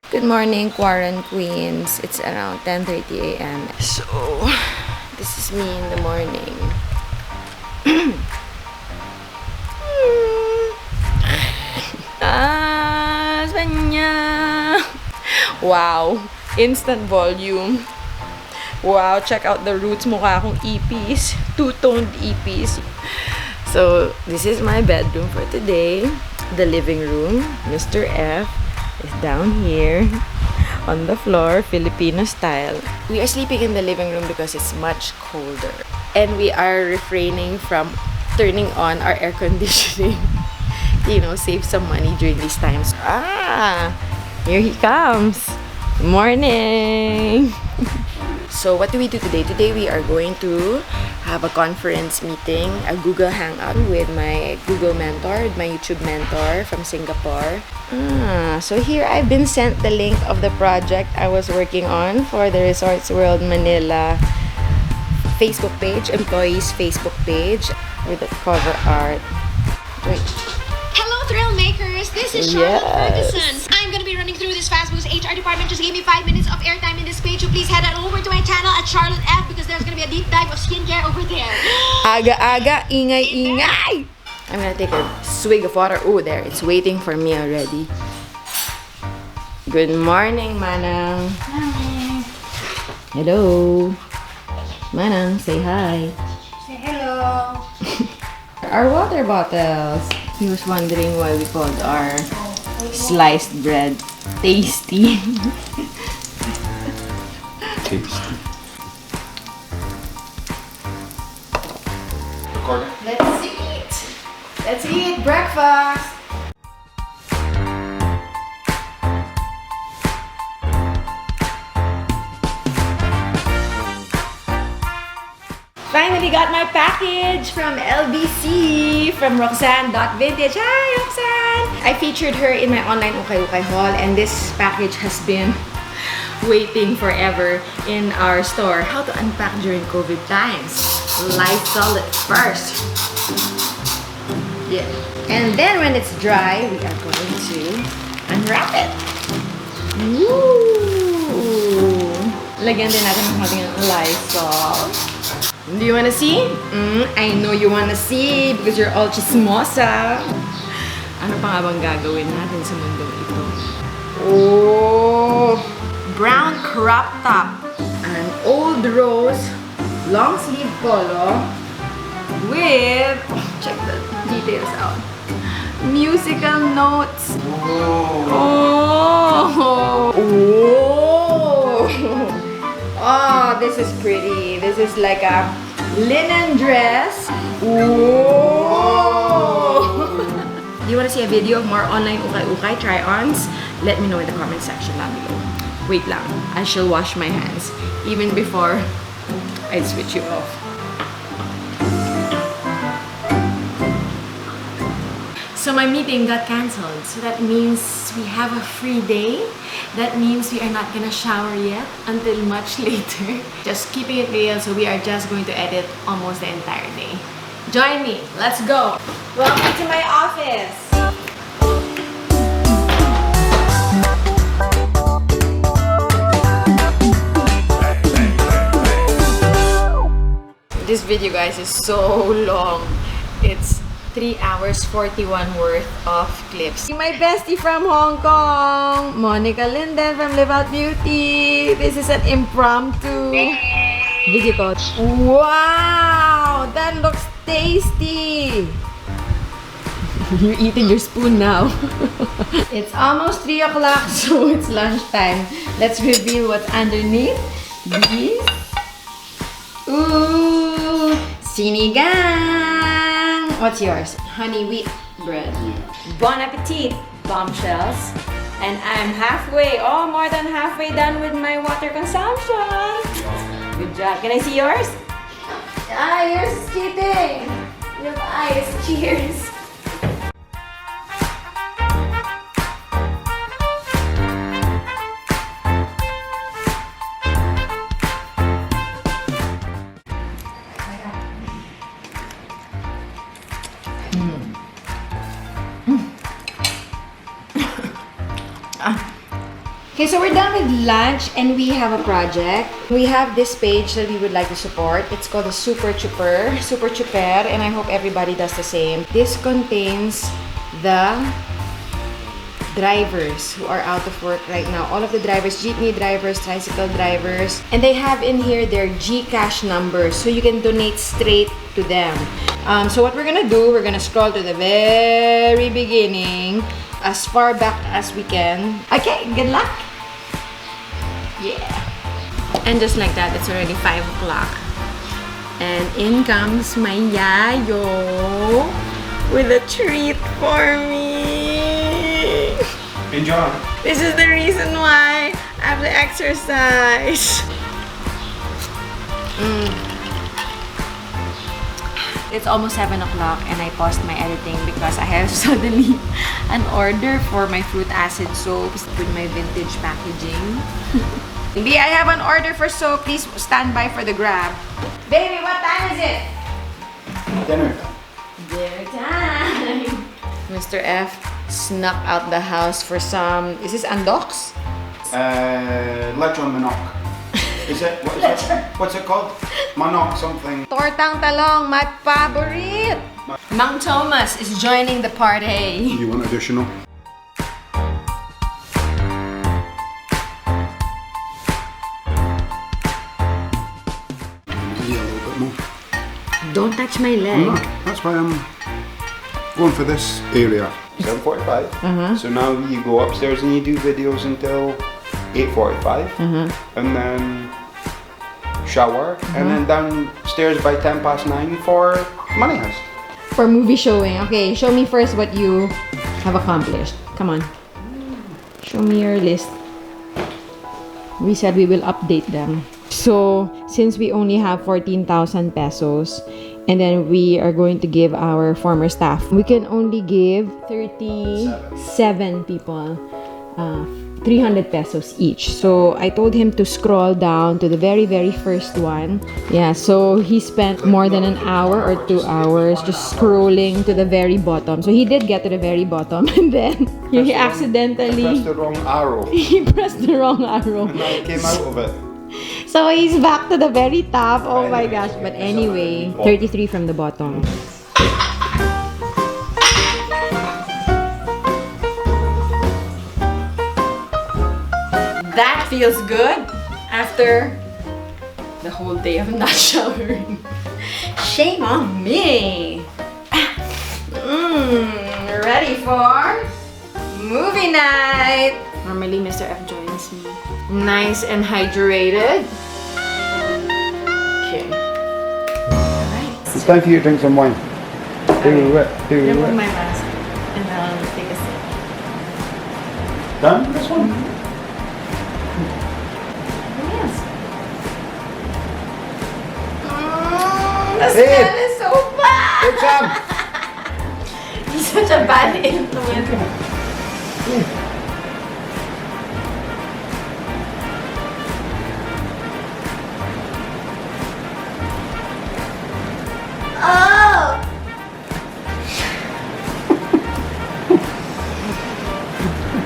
Good morning, Quaranqueens. It's around 10:30 a.m. So, this is me in the morning. Spanya! Wow! Instant volume. Wow, check out the roots. Mukha akong ipis. Two-toned ipis. So, this is my bedroom for today. The living room. Mr. F is down here on the floor, Filipino style. We are sleeping in the living room because it's much colder. And we are refraining from turning on our air conditioning. You know, save some money during these times. Ah! Here he comes! Morning! So what do we do today? Today we are going to have a conference meeting, a Google Hangout with my Google mentor, my YouTube mentor from Singapore. So here I've been sent the link of the project I was working on for the Resorts World Manila Facebook page, employees Facebook page with the cover art. Wait. Hello, thrill makers. This is Charlotte Ferguson. I'm going to be running through this fast boost. HR department just gave me 5 minutes of airtime in this page, so please head on over to my channel at Charlotte F because there's going to be a deep dive of skincare over there. Aga-aga, ingay-ingay! I'm gonna take a swig of water. Oh, there, it's waiting for me already. Good morning, Manang. Hi. Hello. Manang, say hi. Say hello. Our water bottles. He was wondering why we called our sliced bread tasty. Tasty. Let's eat. Let's eat breakfast. Finally got my package from LBC from Roxanne.Vintage. Hi, Roxanne! I featured her in my online ukay-ukay haul, and this package has been waiting forever in our store. How to unpack during COVID times. Lysol it first. Yeah. And then when it's dry, we are going to unwrap it. Woo! Lagyan din natin ng konting Lysol. Do you wanna see? I know you wanna see because you're all chismosa. Ano pa nga bang gagawin natin sa mundong ito? Oh! Brown crop top. An old rose long sleeve polo with, check the details out, musical notes. Oh! Oh! Oh, this is pretty. This is like a linen dress. Oh! Do you want to see a video of more online ukay-ukay try-ons? Let me know in the comment section down below. Wait lang, I shall wash my hands even before I switch you off. So my meeting got cancelled. So that means we have a free day. That means we are not gonna shower yet until much later. Just keeping it real, so we are just going to edit almost the entire day. Join me, let's go. Welcome to my office. This video, guys, is so long. It's 3 hours 41 worth of clips. My bestie from Hong Kong, Monica Linden from Live Out Beauty. This is an impromptu video call. Wow, that looks tasty. You're eating your spoon now. It's almost 3 o'clock, so it's lunchtime. Let's reveal what's underneath these. Ooh, sinigang. What's yours? Honey wheat bread. Bon appetit, bombshells. And I'm halfway, more than halfway done with my water consumption. Good job. Can I see yours? Yours is cheating. You have eyes. Cheers. Okay, so we're done with lunch and we have a project. We have this page that we would like to support. It's called the Super Chuper, and I hope everybody does the same. This contains the drivers who are out of work right now. All of the drivers, jeepney drivers, tricycle drivers, and they have in here their GCash numbers, so you can donate straight to them. So what we're gonna do, we're gonna scroll to the very beginning, as far back as we can. Okay, good luck. Yeah. And just like that, it's already 5 o'clock. And in comes my yayo with a treat for me. Enjoy. This is the reason why I have to exercise. It's almost 7 o'clock and I paused my editing because I have suddenly an order for my fruit acid soaps with my vintage packaging. B, I have an order for soap. Please stand by for the grab. Baby, what time is it? Dinner. Dinner time. Mr. F snuck out the house for some. Is this andoks? Lechon manok. Is it? What is it? What's it called? Manok something. Tortang talong, my favorite. Mang Thomas is joining the party. You want additional? Yeah, a little bit more. Don't touch my leg. I'm not. That's why I'm going for this area. 7:45. So now you go upstairs and you do videos until 8:45, and then shower, and then downstairs by 9:10 for Money Heist. For movie showing. Okay, show me first what you have accomplished. Come on. Show me your list. We said we will update them. So, since we only have 14,000 pesos, and then we are going to give our former staff, we can only give 37 people 300 pesos each. So I told him to scroll down to the very first one. Yeah, so he spent more than an hour or 2 hours just scrolling to the very bottom. So he did get to the very bottom, and then he accidentally pressed the wrong arrow. he pressed the wrong arrow. And I came out of it. So he's back to the very top. Oh my gosh. But anyway, 33 from the bottom. That feels good after the whole day of not showering. Shame on me. Ready for movie night. Normally, Mr. F joins me. Nice and hydrated. Okay. Alright. It's time for you to drink some wine. Do it. Remove my mask and I'll take a sip. Done? This one? Yes. The smell is so bad! Good job! He's such a bad influence. Oh!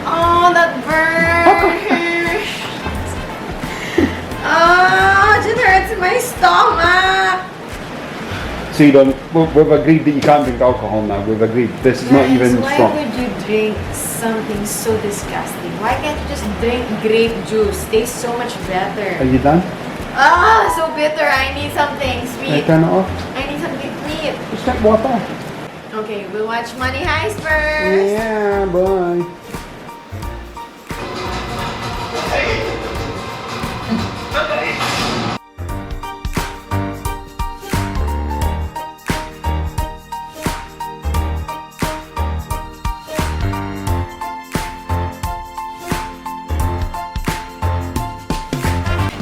Oh, that burns! Oh, it hurts my stomach! So you don't, we've agreed that you can't drink alcohol now. We've agreed. This is not even Why strong. would you drink something so disgusting? Why can't you just drink grape juice? Tastes so much better. Are you done? Ah, so bitter. I need something Can I sweet. turn it off? I need something sweet. Just take water. Okay, we'll watch Money Heist first. Yeah, bye.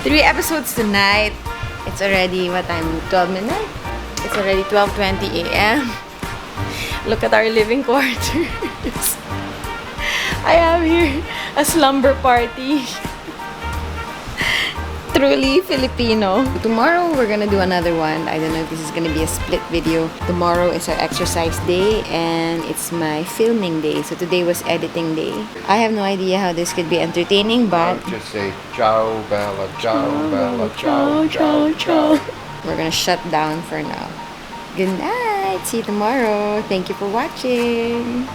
3 episodes tonight. It's already, what time? 12 midnight? It's already 12:20 a.m. Look at our living quarters. I have here a slumber party. 3 Truly Filipino. Tomorrow, we're gonna do another one. I don't know if this is gonna be a split video. Tomorrow is our exercise day and it's my filming day. So today was editing day. I have no idea how this could be entertaining, but Just say ciao, Bella, ciao, Bella, ciao, ciao, ciao. we're gonna shut down for now. Good night. See you tomorrow. Thank you for watching.